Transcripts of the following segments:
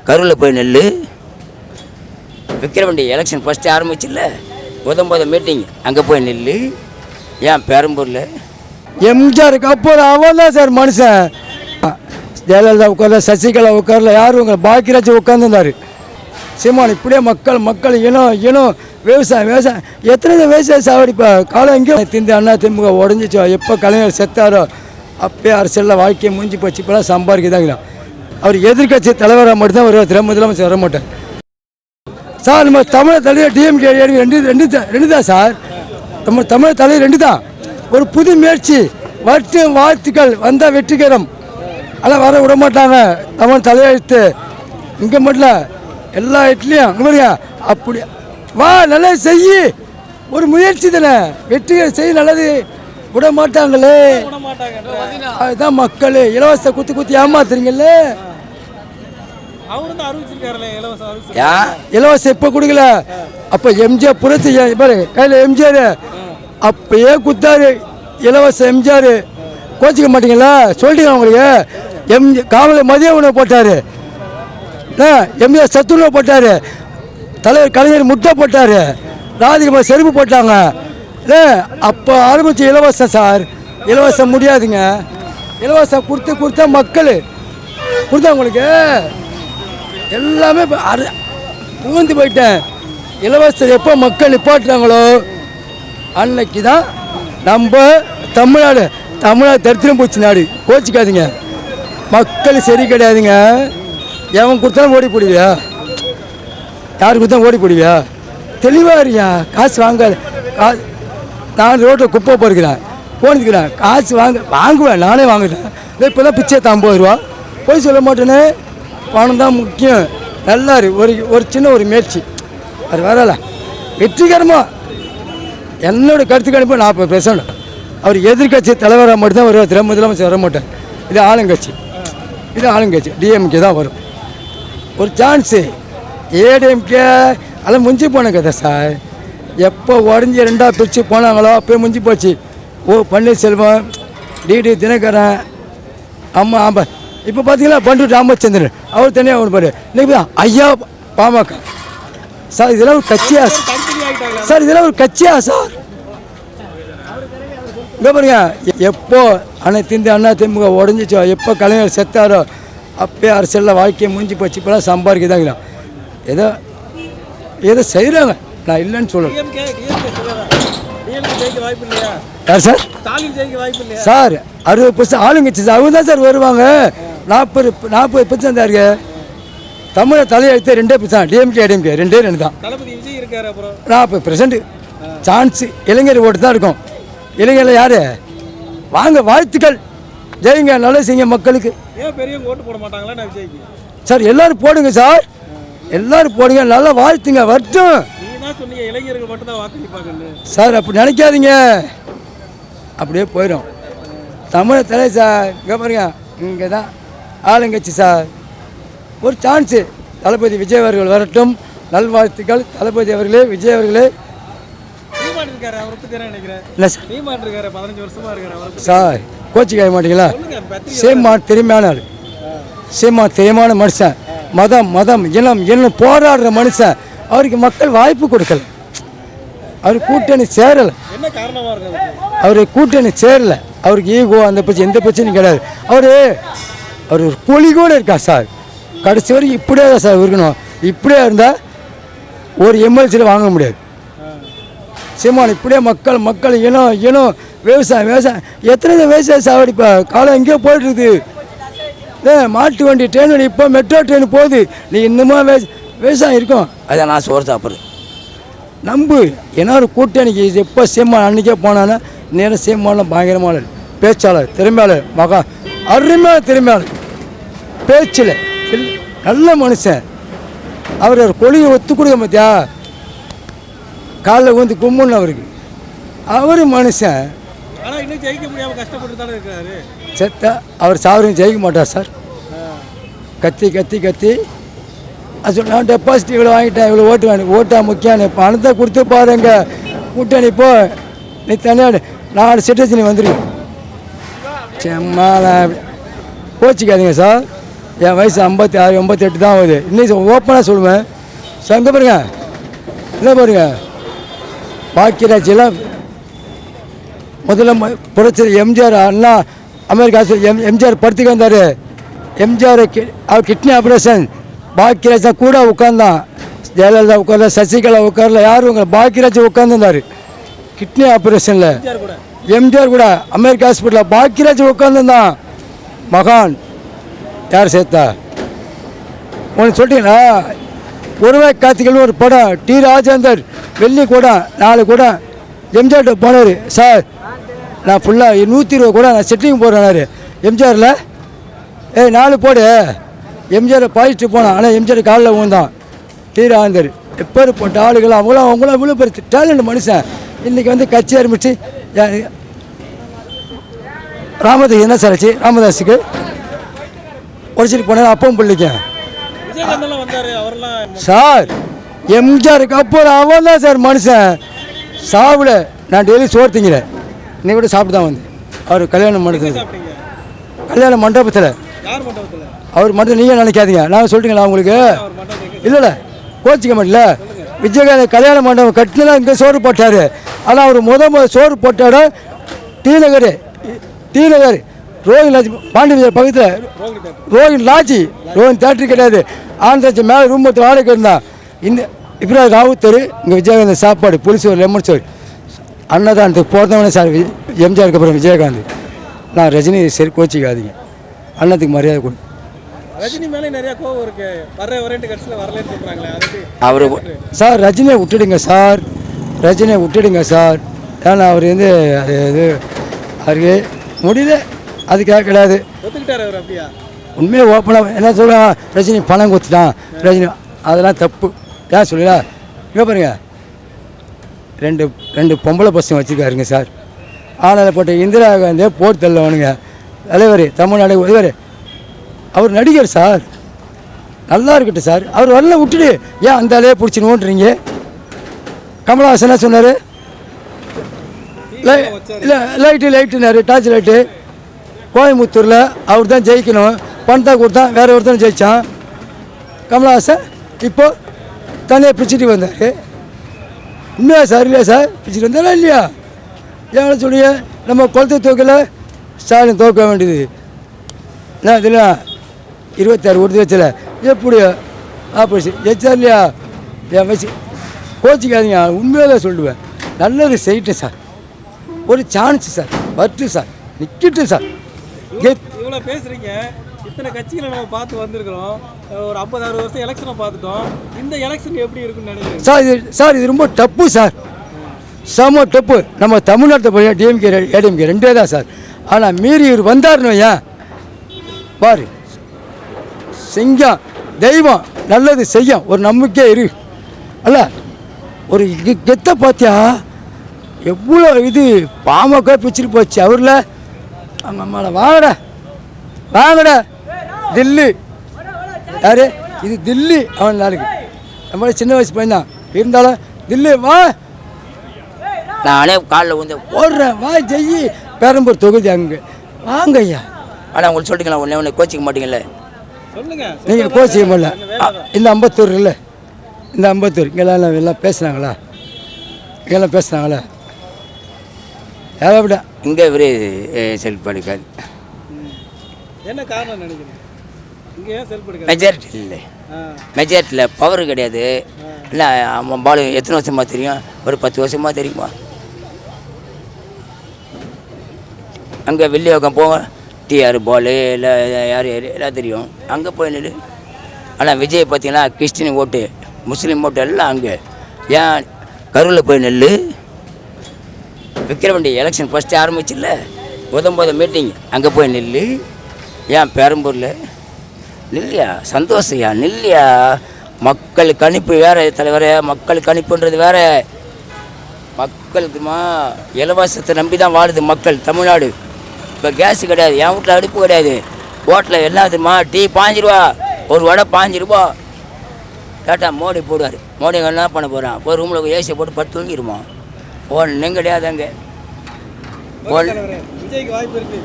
கரூரில் போய் நெல் விக்கிரவண்டி எலெக்ஷன் ஃபஸ்ட்டு ஆரம்பிச்சில்ல மீட்டிங் அங்கே போய் நெல் ஏன் பெரம்பூரில் எம்ஜிஆருக்கு அப்புறம் அவன் தான் சார் மனுஷன். ஜெயலலிதா உட்கார்ல, சசிகலா உட்கார்ல, யாரும் உங்களை பாக்கியராஜ் உட்காந்துருந்தார். சீமான் இப்படியே மக்கள் இனம் விவசாயம் எத்தனை விவசாயம் சாவடிப்பா காலம் எங்கேயோ திந்து அண்ணா திமுக உடஞ்சிச்சோ. எப்போ கலைஞர் செத்தாரோ அப்பயே அரசியலில் வாழ்க்கையை முடிஞ்சு போச்சு. இப்போலாம் சம்பாதிக்கதாங்களா. அவர் எதிர்கட்சி தலைவராக மட்டும்தான் வருவார், முதலமைச்சர் வர மாட்டார் சார். நம்ம தமிழ் தலைவர் டிஎம்கே ரெண்டு தான் சார். நம்ம தமிழ் தலைவர் ரெண்டு தான். ஒரு புது முயற்சி வாழ்த்துக்கள் வந்தால் வெற்றிகரம். அதெல்லாம் வர விட மாட்டாங்க. தமிழ் தலையெழுத்து இங்கே மட்டும் எல்லா இடத்துலையும் இங்கே அப்படி வா நல்லது செய்ய ஒரு முயற்சி தானே. வெற்றிகரம் செய்ய நல்லது விட மாட்டாங்களே. அதுதான் மக்கள் இலவச குத்தி ஏமாத்துறீங்கல்ல. இலவசம் எப்போ கொடுக்கல. அப்போ எம்ஜிஆர் புரட்சி பாரு கையில் எம்ஜிஆர் அப்பயே குத்தாரு இலவச எம்ஜிஆர். கோச்சிக்க மாட்டீங்களா சொல்லிட்டீங்க உங்களுக்கு. காவலர் மதிய உணவு போட்டார், எம்ஜிஆர் சத்து உணவு போட்டார், தலைவர் கலைஞர் முட்டை போட்டார், ராதிகமா செருப்பு போட்டாங்க. அப்போ ஆரம்பிச்ச இலவசம் சார். இலவசம் முடியாதுங்க. இலவசம் கொடுத்தா மக்கள் கொடுத்தா உங்களுக்கு எல்லாமே புகுந்து போயிட்டேன். இலவசம் எப்போ மக்கள் நிப்பாட்டுறாங்களோ அன்னைக்கு தான் நம்ம தமிழ்நாடு தரித்திரம் போச்சு நாடு. கோச்சிக்காதீங்க. மக்கள் சரி கிடையாதுங்க. எவன் கொடுத்தாலும் ஓடி போடுவியா? யார் கொடுத்தாலும் ஓடி போடுவியா? தெளிவாக இருக்கியா? காசு வாங்காது. நான் ரோட்டில் குப்பை போடுக்கிறேன் போனிக்கிறேன். காசு வாங்குவேன், நானே வாங்குறேன். இப்போ தான் பிச்சை 50 ரூபா. போய் சொல்ல மாட்டேன்னு. பணம் தான் முக்கியம். நல்லா ஒரு சின்ன ஒரு முயற்சி அது வரல. வெற்றிகரமாக என்னோடய கருத்து கணிப்பு 40%. அவர் எதிர்கட்சி தலைவராக மட்டும்தான் வருவார், முதலமைச்சர் வர மாட்டார். இது ஆளுங்கட்சி டிஎம்கே தான் வரும். ஒரு சான்ஸு ஏடிஎம்கே அதெல்லாம் முடிஞ்சு போன கதை சார். எப்போ உடஞ்சி 2ஆக பிரித்து போனாங்களோ அப்போயே முடிஞ்சு போச்சு. பன்னீர்செல்வம், டிடி தினகரன், ஆமாம். இப்போ பார்த்தீங்கன்னா பண்டு ராமச்சந்திரன் அவர் தனியாக ஒன்று பாரு. இன்னைக்கு தான் ஐயா பாமக சார். இதெல்லாம் ஒரு கட்சியா சார்? இதெல்லாம் ஒரு கட்சியா சார்? இங்கே பாருங்க. எப்போ அண்ணா திமுக உடஞ்சிச்சோ, எப்போ கலைஞர் செத்தாரோ அப்பயே அரசியலில் வாழ்க்கையை முடிஞ்சு போச்சு. இப்போலாம் சம்பாதிக்கதாங்களா. ஏதோ செய்கிறாங்க, நான் இல்லைன்னு சொல்லலை. யார் சார்? சார் 60% ஆளுங்கட்சி சார். அவங்க தான் சார் வருவாங்க. 40% தான் இருக்கு. தமிழை தலையெழுத்து 2% டிஎம்கே ஏடிஎம்கே 2 தான். 40% சான்ஸு இளைஞர் ஓட்டு தான் இருக்கும். இளைஞரில் யார் வாங்க வாழ்த்துக்கள் ஜெயிங்க நல்லது செய்யுங்க மக்களுக்கு. சார் எல்லோரும் போடுங்க சார், எல்லோரும் போடுங்க, நல்லா வாழ்த்துங்க வரட்டும் சார். அப்படி நினைக்காதீங்க, அப்படியே போயிடும். தமிழை தலை சார். இங்கே பாருங்க, இங்கே தான் ஆளுங்கட்சி சார். ஒரு சான்ஸு தளபதி விஜய் அவர்கள் வரட்டும். நல்வாழ்த்துக்கள் தளபதி அவர்களே, விஜய் அவர்களே. இல்லை சார், கோச்சிக்காய மாட்டீங்களா? சீமான் திறமையான ஆள், சீமான் திறமையான மனுஷன். மதம் இனம் போராடுற மனுஷன். அவருக்கு மக்கள் வாய்ப்பு கொடுக்கல. அவர் கூட்டணி சேரலை. அவருக்கு ஈகோ அந்த பிரச்சனை எந்த பிரச்சனையும் கிடையாது. அவர் ஒரு கூலி கூட இருக்கா சார். கடைசி வரைக்கும் இப்படியே தான் சார் இருக்கணும். இப்படியே இருந்தால் ஒரு எம்எல்சியில் வாங்க முடியாது. சீமான் இப்படியே மக்கள் இனம் விவசாயம் எத்தனை விவசாயம் சாவடிப்பா காலம் எங்கேயோ போயிட்டுருக்குது. மாட்டு வண்டி ட்ரெயின் வண்டி இப்போ மெட்ரோ ட்ரெயின் போகுது. நீ இன்னமும் விவசாயம் இருக்கும். அதை நான் சோறு சாப்பிட்றேன். நம்பு ஏன்னா ஒரு கூட்டணிக்கு எப்போ சீமான் அன்றைக்கே போனான்னா நேரம் சீமானெலாம் பயங்கரமான பேச்சாளர், திறமையாளர், அருமையான திறமையாளர், பேச்சில் நல்ல மனுஷன். அவர் கொள்கையை ஒத்து கொடுக்க பார்த்தியா? காலைல வந்து கும்பிடணும் அவருக்கு. அவர் மனுஷன். செத்தா அவர் சாவரையும் ஜெயிக்க மாட்டார் சார். கத்தி அது நான் டெபாசிட் இவ்வளோ வாங்கிட்டேன், இவ்வளோ ஓட்டா முக்கியம். பணத்தை கொடுத்து பாருங்க கூட்டணி. இப்போ நீ தனியாக 4 செட்டு நீ வந்துருக்கு. செம்மால கோச்சிக்காதீங்க சார். என் வயசு 56 58 தான் ஆகுது. இன்னும் ஓப்பனாக சொல்லுவேன். எங்கே பாருங்க, இல்லை பாருங்க, பாக்கியராஜெல்லாம் முதல்ல புரட்சி எம்ஜிஆர் அண்ணா அமெரிக்கா எம்ஜிஆர் படுத்துக்க வந்தார். எம்ஜிஆர் அவர் கிட்னி ஆப்ரேஷன் பாக்கியராஜ் தான் கூட உட்காந்தான். ஜெயலலிதா உட்காரல, சசிகலா உட்காரல, யாரும் உங்களை பாக்கியராஜ் உட்காந்துருந்தார் கிட்னி ஆப்ரேஷனில். எம்ஜிஆர் கூட அமெரிக்கா ஹாஸ்பிட்டலில் பாக்கியராஜ் உட்காந்துருந்தான். மகான் யார் சேர்த்தா ஒன்று சொல்லிட்டீங்களா? ஒருவாய் கார்த்திகள்னு ஒரு படம், டி ராஜேந்தர் வெள்ளி கூட 4 கூட எம்ஜிஆர்கிட்ட போனார். சார் நான் ஃபுல்லாக 120 கூட நான் செட்டிங் போடுறேன்னாரு. எம்ஜிஆரில் 4 போடு. எம்ஜிஆரை பாய்ச்சிட்டு போனான். ஆனால் எம்ஜிஆர் காலில் விழுந்தான். டி ராஜேந்தர் எப்பேற்பட்ட ஆளுகள் அவங்களாம் இவ்வளோ பெரிய டேலண்ட் மனுஷன். இன்றைக்கி வந்து கட்சி ஆரம்பித்து ராமதாஸ் என்ன சார் ஆச்சு? ராமதாஸுக்கு உடச்சிட்டு போனார் அப்பவும் பிள்ளைக்க சார். எம்ஜிஆருக்கு அப்புறம் அவன் தான் சார் மனுஷன். சாப்பிட நான் டெய்லி சோறு திங்கிறேன். இன்னைக்கு கூட சாப்பிட்டு தான் வந்து அவர் கல்யாண மண்டபத்தில் அவர் மட்டும் நீங்கள் நினைக்காதீங்க, நான் சொல்லிட்டீங்களா உங்களுக்கு? இல்லை கோச்சிக்க மாட்டல. விஜயகாந்த் கல்யாண மண்டபம் கட்டினதான் இங்கே சோறு போட்டார். ஆனால் அவர் முதல் சோறு போட்டாட டி நகர் ரோஹின் லாட்ஜ் பாண்டிய பக்கத்தில் ரோஹின் லாட்ஜி ரோஹின் தேட்டரு கிடையாது. ஆந்திராட்சி மேலே ரூம் ஒருத்தர் வாடகை இருந்தான். இந்த இப்ராஹிம் ராவுத்தர் இங்கே விஜயகாந்த் சாப்பாடு புளிசோறு லெமன் சோறு அன்னதானத்துக்கு போகிறவனே சார். எம்ஜிஆருக்கு அப்புறம் விஜயகாந்த். நான் ரஜினி சரி கோச்சிக்காதீங்க, அண்ணத்துக்கு மரியாதை கொடு. ரஜினி மேலே நிறைய கோவம் இருக்கு. வரேன்ட்டு கட்சியில் வரலன்னு சொல்கிறாங்களே அவர் சார். ரஜினியை விட்டுடுங்க சார், ரஜினியை விட்டுடுங்க சார். ஏன்னா அவர் வந்து அது இது அவருக்கு முடியல, அது கேட்கக்கூடாது. ஒத்துக்கிட்டார் அவர். அப்படியா? உண்மையாக ஓப்பனாக என்ன சொல்கிறான்? ரஜினி பணம் கொடுத்துட்டான் ரஜினி, அதெல்லாம் தப்பு. ஏன் சொல்லுங்களா? இங்கே பாருங்க, ரெண்டு பொம்பளை பசங்க வச்சுருக்காருங்க சார். ஆனால் போட்ட இந்திரா காந்தியை போட்டு தள்ளவனுங்க. தலைவர் தமிழ்நாடு இவர் அவர் நடிகர் சார், நல்லா இருக்கட்டும் சார். அவர் வரல விட்டுடு, ஏன் அந்த ஆளையே பிடிச்சி நோண்டுறீங்க? கமலஹாசன் என்ன சொன்னார்? இல்லை லைட்டுனாரு, டார்ச் லைட்டு. கோயம்புத்தூரில் அவர் தான் ஜெயிக்கணும், பணத்தை கொடுத்தான், வேற ஒருத்தன் ஜெயித்தான். கமலஹாசன் இப்போ தனியாக பிடிச்சிட்டு வந்தார். உண்மையா சார்? இல்லையா சார்? பிடிச்சிட்டு வந்தாரா இல்லையா? ஏன் சொல்லுங்க, நம்ம குளத்தை தோக்கல ஸ்டாலின் தோற்க வேண்டியது. நான் இதில் 26 கொடுத்து வச்சல எப்படி ஆப்போசிட் ஜெயிச்சார் இல்லையா? என் வயசு கோச்சிக்காதீங்க, உண்மையாக தான் சொல்லுவேன். நல்லது செய்யிட்டேன் சார், ஒரு சான்ஸ் சார், வரட்டு சார், நிற்கட்டும் சார். இவ்வளோ பேசுகிறீங்க, இத்தனை கட்சிகளை நம்ம பார்த்து வந்திருக்கிறோம். ஒரு 50-60 வருஷம் எலெக்ஷனை பார்த்துட்டோம். இந்த எலெக்ஷன் எப்படி இருக்குன்னு நினைக்கிறேன் சார்? இது ரொம்ப டப்பு சார், செம டப்பு. நம்ம தமிழ்நாட்டை போய் டிஎம்கே ஏடிஎம்கே ரெண்டே தான் சார். ஆனால் மீறி இவர் வந்தார்னு ஏன் பாரு, செஞ்சான் தெய்வம் நல்லது செய்யும், ஒரு நம்பிக்கை இரு அல்ல. ஒரு கெத்த பார்த்தியா எவ்வளோ இது பாமக பிச்சுட்டு போச்சு அவரில். அவங்க அம்மாவை வாங்கடா தில்லி. யார் இது? தில்லி. அவன் நாளைக்கு நம்மள சின்ன வயசு பையன் தான் இருந்தாலும் தில்லி வா, நானே காலில் வந்து ஓடுறேன், வா ஜெயி. பெரம்பூர் தொகுதி அங்கே வாங்க ஐயா. ஆனால் உங்களுக்கு சொல்லிட்டீங்களா? ஒன்று கோச்சிக்க மாட்டீங்கல்ல? சொல்லுங்க. நீங்கள் கோச்சிக்க முடியல. இந்த அம்பத்தூர் இல்லை, இந்த அம்பத்தூர் இங்கெல்லாம் எல்லாம் பேசுனாங்களா? இங்கெல்லாம் பேசுனாங்களா? யாராவிட இங்கே இவரே செல்படுக்காது. என்ன காரணம் நினைக்கிறேன்? இங்கே ஏன் செல்படுக்காது? மெஜாரிட்டி இல்லை, மெஜாரிட்டியில் பவர் கிடையாது. இல்லை அவன் பாலு எத்தனை வருஷமாக தெரியும்? ஒரு 10 வருஷமாக தெரியுமா? அங்கே வெள்ளியோகம் போங்க, டிஆர் பாலு இல்லை யார் எல்லாம் தெரியும், அங்கே போய் நில்லு. ஆனால் விஜய் பார்த்தீங்கன்னா கிறிஸ்டின் ஓட்டு, முஸ்லீம் ஓட்டு எல்லாம் அங்கே. ஏன் கரூரில் போய் நெல் விற்கிற வேண்டிய எலெக்ஷன் ஃபஸ்ட்டு ஆரம்பிச்சில்ல, முதல் மீட்டிங் அங்கே போய் நில்லு. ஏன் பெரம்பூரில் நில்லையா? சந்தோஷையா நில்லையா? மக்கள் கணிப்பு வேறு தலைவரே, மக்கள் கணிப்புன்றது வேறு. மக்களுக்குமா இலவசத்தை நம்பி தான் வாழுது மக்கள் தமிழ்நாடு. இப்போ கேஸு கிடையாது, என் வீட்டில் அடுப்பு கிடையாது. ஹோட்டலில் என்ன தெரியுமா? டீ 5 ரூபா, ஒரு வடை 5 ரூபா. கேட்டால் மோடி போடுவார். மோடி என்ன பண்ண போகிறான்? ஒரு ரூமில் ஏசியை போட்டு படுத்து தூங்கிடுமா? ஒன்றும் கிடையாது அங்கே. விஜய்க்கு வாய்ப்பு இருக்கு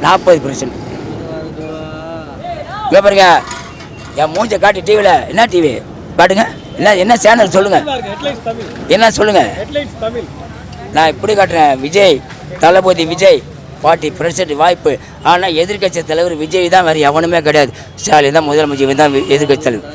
40%. இங்கே பாருங்க என் மூஞ்சை காட்டி டிவியில் என்ன டிவி காட்டுங்க என்ன சேனல் சொல்லுங்கள் ஹெட்லைன்ஸ் தமிழ். என்ன சொல்லுங்கள் ஹெட்லைன்ஸ் தமிழ். நான் இப்படி காட்டுறேன் விஜய் தளபதி விஜய் 40% வாய்ப்பு. ஆனால் எதிர்க்கட்சி தலைவர் விஜய் தான் வேறு எவனுமே கிடையாது. ஸ்டாலின் தான் முதலமைச்சர் தான் எதிர்க்கட்சி தலைவர்.